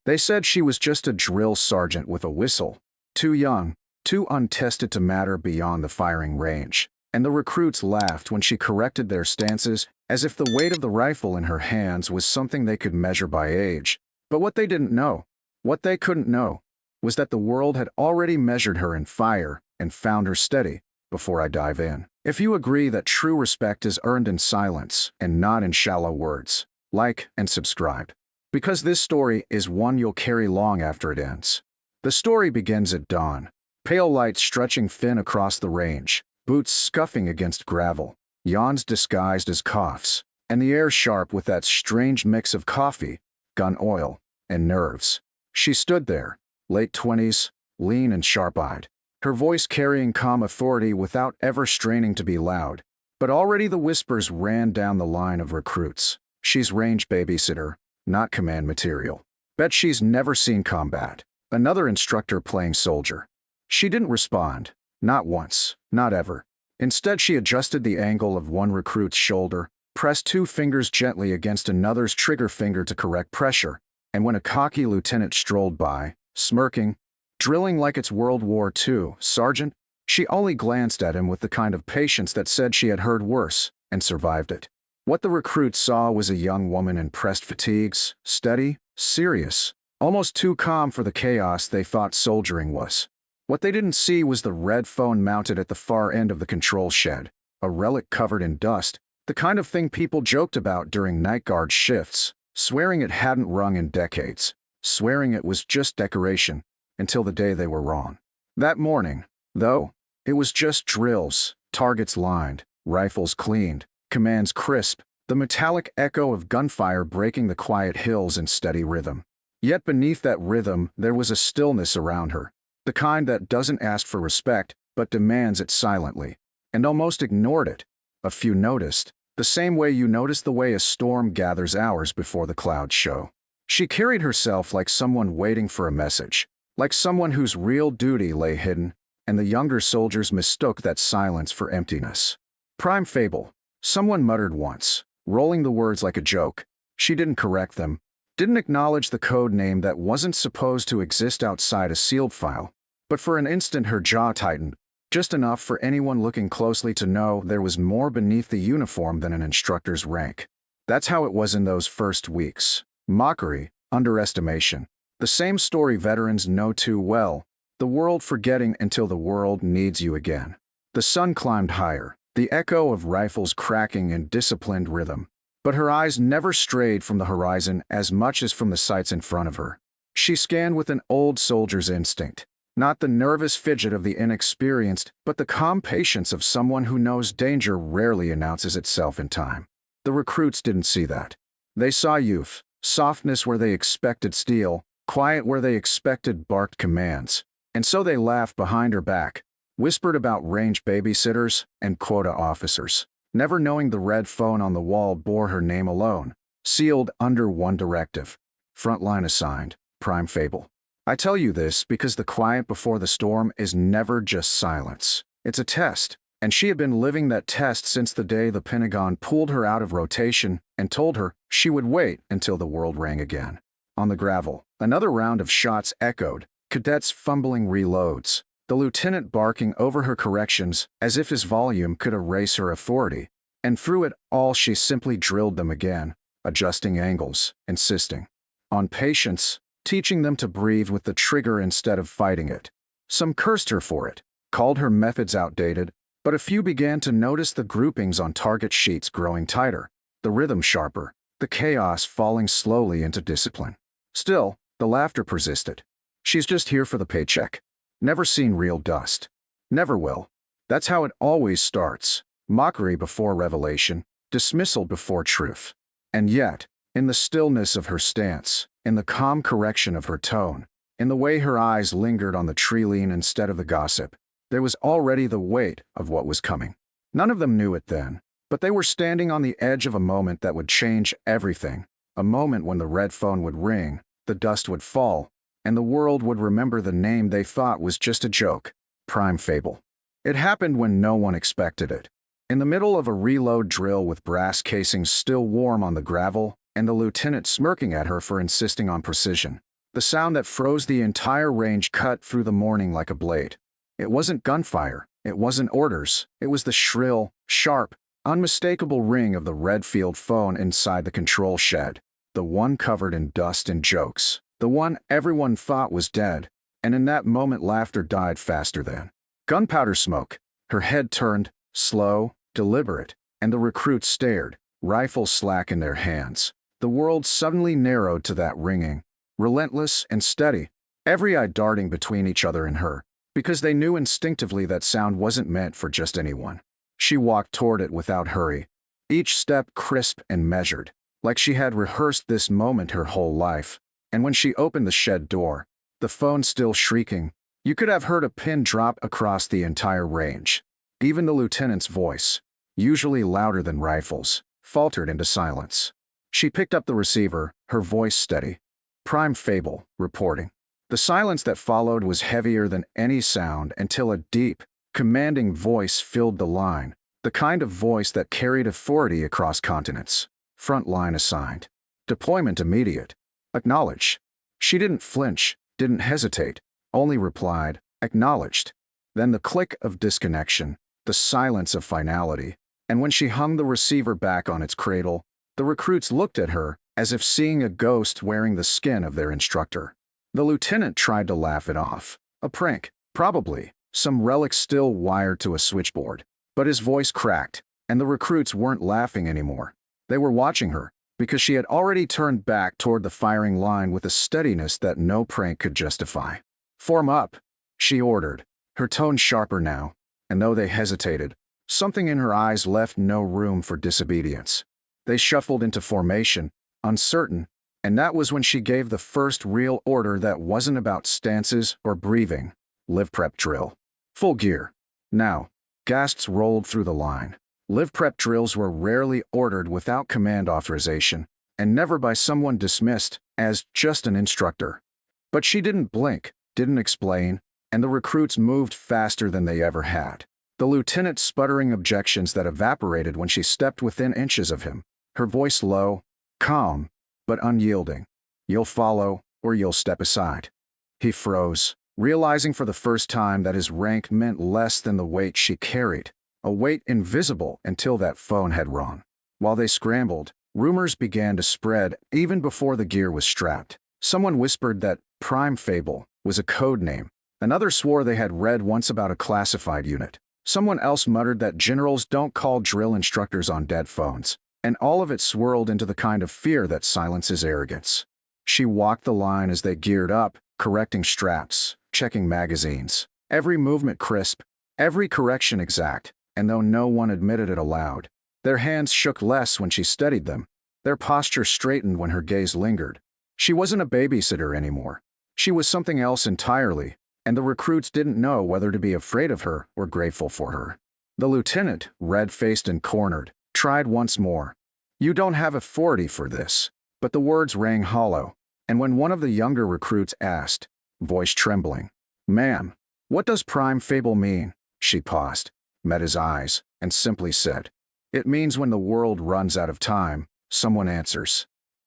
They said she was just a drill sergeant with a whistle, too young, too untested to matter beyond the firing range. And the recruits laughed when she corrected their stances as if the weight of the rifle in her hands was something they could measure by age. But what they didn't know, what they couldn't know, was that the world had already measured her in fire and found her steady. Before I dive in, if you agree that true respect is earned in silence and not in shallow words, like and subscribe. Because this story is one you'll carry long after it ends. The story begins at dawn, pale light stretching thin across the range, boots scuffing against gravel, yawns disguised as coughs, and the air sharp with that strange mix of coffee, gun oil, and nerves. She stood there, late 20s, lean and sharp-eyed, her voice carrying calm authority without ever straining to be loud. But already the whispers ran down the line of recruits. She's range babysitter, not command material. Bet she's never seen combat. Another instructor playing soldier. She didn't respond. Not once. Not ever. Instead, she adjusted the angle of one recruit's shoulder, pressed two fingers gently against another's trigger finger to correct pressure, and when a cocky lieutenant strolled by, smirking, drilling like it's World War II, Sergeant, she only glanced at him with the kind of patience that said she had heard worse and survived it. What the recruit saw was a young woman in pressed fatigues, steady, serious, almost too calm for the chaos they thought soldiering was. What they didn't see was the red phone mounted at the far end of the control shed, a relic covered in dust, the kind of thing people joked about during night guard shifts, swearing it hadn't rung in decades, swearing it was just decoration, until the day they were wrong. That morning, though, it was just drills, targets lined, rifles cleaned, commands crisp, the metallic echo of gunfire breaking the quiet hills in steady rhythm. Yet beneath that rhythm there was a stillness around her, the kind that doesn't ask for respect but demands it silently, and almost ignored it. A few noticed, the same way you notice the way a storm gathers hours before the clouds show. She carried herself like someone waiting for a message, like someone whose real duty lay hidden, and the younger soldiers mistook that silence for emptiness. Prime Fable, someone muttered once, rolling the words like a joke. She didn't correct them, didn't acknowledge the code name that wasn't supposed to exist outside a sealed file, but for an instant her jaw tightened, just enough for anyone looking closely to know there was more beneath the uniform than an instructor's rank. That's how it was in those first weeks. Mockery, underestimation. The same story veterans know too well, the world forgetting until the world needs you again. The sun climbed higher, the echo of rifles cracking in disciplined rhythm. But her eyes never strayed from the horizon as much as from the sights in front of her. She scanned with an old soldier's instinct, not the nervous fidget of the inexperienced, but the calm patience of someone who knows danger rarely announces itself in time. The recruits didn't see that. They saw youth, softness where they expected steel, quiet where they expected barked commands. And so they laughed behind her back, whispered about range babysitters and quota officers, never knowing the red phone on the wall bore her name alone, sealed under one directive. Frontline assigned, Prime Fable. I tell you this because the quiet before the storm is never just silence. It's a test, and she had been living that test since the day the Pentagon pulled her out of rotation and told her she would wait until the world rang again. On the gravel, another round of shots echoed, cadets fumbling reloads, the lieutenant barking over her corrections as if his volume could erase her authority, and through it all she simply drilled them again, adjusting angles, insisting on patience, teaching them to breathe with the trigger instead of fighting it. Some cursed her for it, called her methods outdated, but a few began to notice the groupings on target sheets growing tighter, the rhythm sharper, the chaos falling slowly into discipline. Still, the laughter persisted. She's just here for the paycheck. Never seen real dust. Never will. That's how it always starts. Mockery before revelation, dismissal before truth. And yet, in the stillness of her stance, in the calm correction of her tone, in the way her eyes lingered on the tree lean instead of the gossip, there was already the weight of what was coming. None of them knew it then, but they were standing on the edge of a moment that would change everything, a moment when the red phone would ring, the dust would fall, and the world would remember the name they thought was just a joke, Prime Fable. It happened when no one expected it. In the middle of a reload drill with brass casings still warm on the gravel, and the lieutenant smirking at her for insisting on precision. The sound that froze the entire range cut through the morning like a blade. It wasn't gunfire, it wasn't orders, it was the shrill, sharp, unmistakable ring of the Redfield phone inside the control shed. The one covered in dust and jokes. The one everyone thought was dead. And in that moment laughter died faster than gunpowder smoke. Her head turned, slow, deliberate, and the recruits stared, rifles slack in their hands. The world suddenly narrowed to that ringing, relentless and steady, every eye darting between each other and her, because they knew instinctively that sound wasn't meant for just anyone. She walked toward it without hurry, each step crisp and measured, like she had rehearsed this moment her whole life. And when she opened the shed door, the phone still shrieking, you could have heard a pin drop across the entire range. Even the lieutenant's voice, usually louder than rifles, faltered into silence. She picked up the receiver, her voice steady. Prime Fable, reporting. The silence that followed was heavier than any sound until a deep, commanding voice filled the line, the kind of voice that carried authority across continents. Front line assigned. Deployment immediate. Acknowledge. She didn't flinch, didn't hesitate, only replied, acknowledged. Then the click of disconnection, the silence of finality, and when she hung the receiver back on its cradle, the recruits looked at her as if seeing a ghost wearing the skin of their instructor. The lieutenant tried to laugh it off. A prank, probably, some relic still wired to a switchboard. But his voice cracked, and the recruits weren't laughing anymore. They were watching her, because she had already turned back toward the firing line with a steadiness that no prank could justify. Form up, she ordered, her tone sharper now, and though they hesitated, something in her eyes left no room for disobedience. They shuffled into formation, uncertain, and that was when she gave the first real order that wasn't about stances or breathing. Live prep drill. Full gear. Now. Gasps rolled through the line. Live prep drills were rarely ordered without command authorization, and never by someone dismissed as just an instructor. But she didn't blink, didn't explain, and the recruits moved faster than they ever had. The lieutenant sputtering objections that evaporated when she stepped within inches of him, her voice low, calm, but unyielding. You'll follow, or you'll step aside. He froze, realizing for the first time that his rank meant less than the weight she carried, a weight invisible until that phone had rung. While they scrambled, rumors began to spread even before the gear was strapped. Someone whispered that Prime Fable was a code name. Another swore they had read once about a classified unit. Someone else muttered that generals don't call drill instructors on dead phones, and all of it swirled into the kind of fear that silences arrogance. She walked the line as they geared up, correcting straps, checking magazines, every movement crisp, every correction exact, and though no one admitted it aloud, their hands shook less when she steadied them, their posture straightened when her gaze lingered. She wasn't a babysitter anymore. She was something else entirely, and the recruits didn't know whether to be afraid of her or grateful for her. The lieutenant, red-faced and cornered, tried once more. You don't have authority for this. But the words rang hollow, and when one of the younger recruits asked, voice trembling, Ma'am, what does Prime Fable mean? She paused, met his eyes, and simply said, It means when the world runs out of time, someone answers.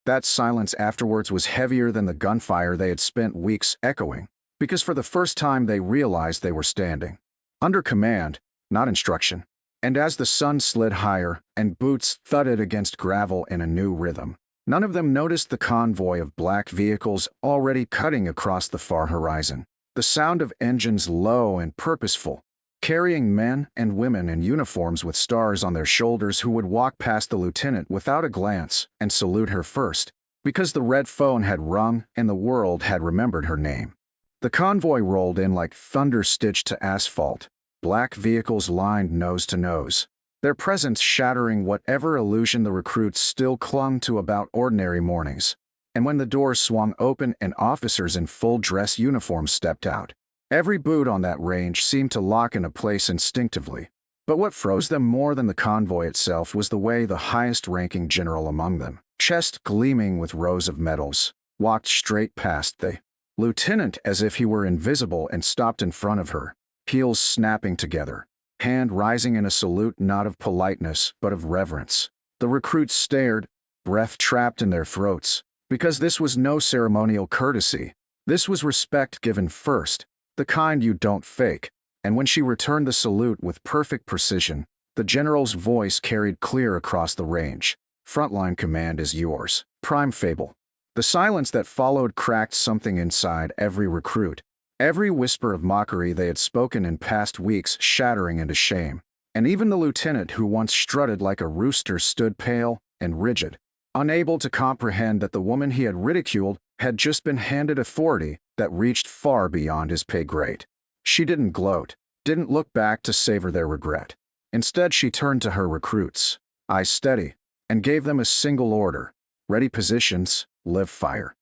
That silence afterwards was heavier than the gunfire they had spent weeks echoing, because for the first time they realized they were standing under command, not instruction. And as the sun slid higher and boots thudded against gravel in a new rhythm, none of them noticed the convoy of black vehicles already cutting across the far horizon. The sound of engines low and purposeful, carrying men and women in uniforms with stars on their shoulders who would walk past the lieutenant without a glance and salute her first, because the red phone had rung and the world had remembered her name. The convoy rolled in like thunder stitched to asphalt, black vehicles lined nose to nose, their presence shattering whatever illusion the recruits still clung to about ordinary mornings. And when the doors swung open and officers in full dress uniforms stepped out, every boot on that range seemed to lock into place instinctively. But what froze them more than the convoy itself was the way the highest-ranking general among them, chest gleaming with rows of medals, walked straight past the lieutenant as if he were invisible and stopped in front of her, heels snapping together, hand rising in a salute not of politeness but of reverence. The recruits stared, breath trapped in their throats, Because this was no ceremonial courtesy. This was respect given first, the kind you don't fake. And when she returned the salute with perfect precision, the general's voice carried clear across the range. Frontline command is yours. Prime Fable. The silence that followed cracked something inside every recruit. Every whisper of mockery they had spoken in past weeks shattering into shame. And even the lieutenant who once strutted like a rooster stood pale and rigid, unable to comprehend that the woman he had ridiculed had just been handed authority that reached far beyond his pay grade. She didn't gloat, didn't look back to savor their regret. Instead, she turned to her recruits, eyes steady, and gave them a single order: ready positions, live fire.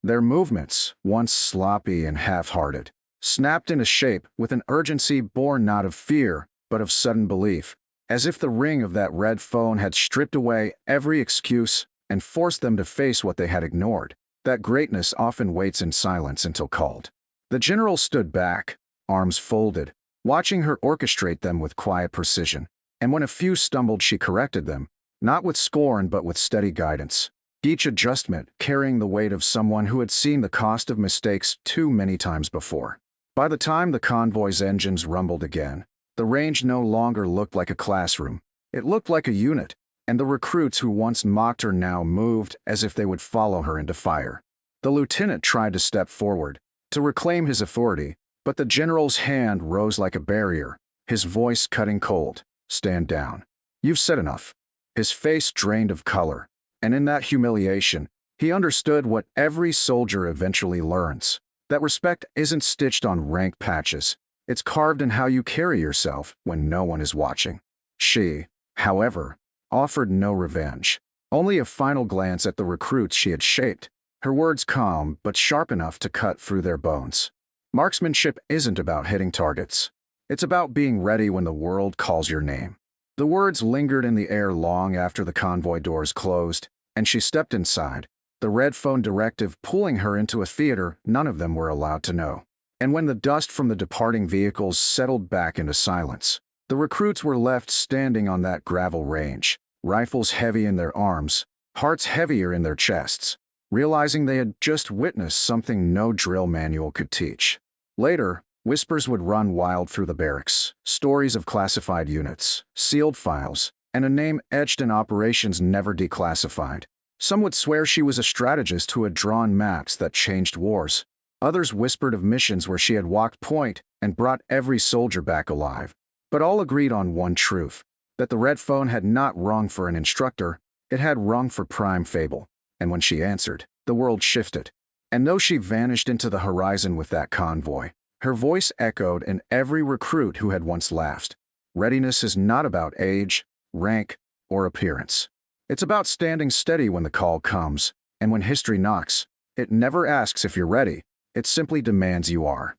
Their movements, once sloppy and half-hearted, snapped into shape with an urgency born not of fear, but of sudden belief, as if the ring of that red phone had stripped away every excuse and forced them to face what they had ignored. That greatness often waits in silence until called. The general stood back, arms folded, watching her orchestrate them with quiet precision, and when a few stumbled she corrected them, not with scorn but with steady guidance. Each adjustment carrying the weight of someone who had seen the cost of mistakes too many times before. By the time the convoy's engines rumbled again, the range no longer looked like a classroom. It looked like a unit, and the recruits who once mocked her now moved as if they would follow her into fire. The lieutenant tried to step forward, to reclaim his authority, but the general's hand rose like a barrier, his voice cutting cold. Stand down. You've said enough. His face drained of color, and in that humiliation, he understood what every soldier eventually learns: that respect isn't stitched on rank patches, it's carved in how you carry yourself when no one is watching. She, however, offered no revenge, only a final glance at the recruits she had shaped, her words calm but sharp enough to cut through their bones. Marksmanship isn't about hitting targets. It's about being ready when the world calls your name. The words lingered in the air long after the convoy doors closed, and she stepped inside, the red phone directive pulling her into a theater none of them were allowed to know. And when the dust from the departing vehicles settled back into silence, the recruits were left standing on that gravel range, rifles heavy in their arms, hearts heavier in their chests, realizing they had just witnessed something no drill manual could teach. Later, whispers would run wild through the barracks, stories of classified units, sealed files, and a name etched in operations never declassified. Some would swear she was a strategist who had drawn maps that changed wars. Others whispered of missions where she had walked point and brought every soldier back alive. But all agreed on one truth: that the red phone had not rung for an instructor, it had rung for Prime Fable. And when she answered, the world shifted. And though she vanished into the horizon with that convoy, her voice echoed in every recruit who had once laughed. Readiness is not about age, rank, or appearance. It's about standing steady when the call comes, and when history knocks, it never asks if you're ready, it simply demands you are.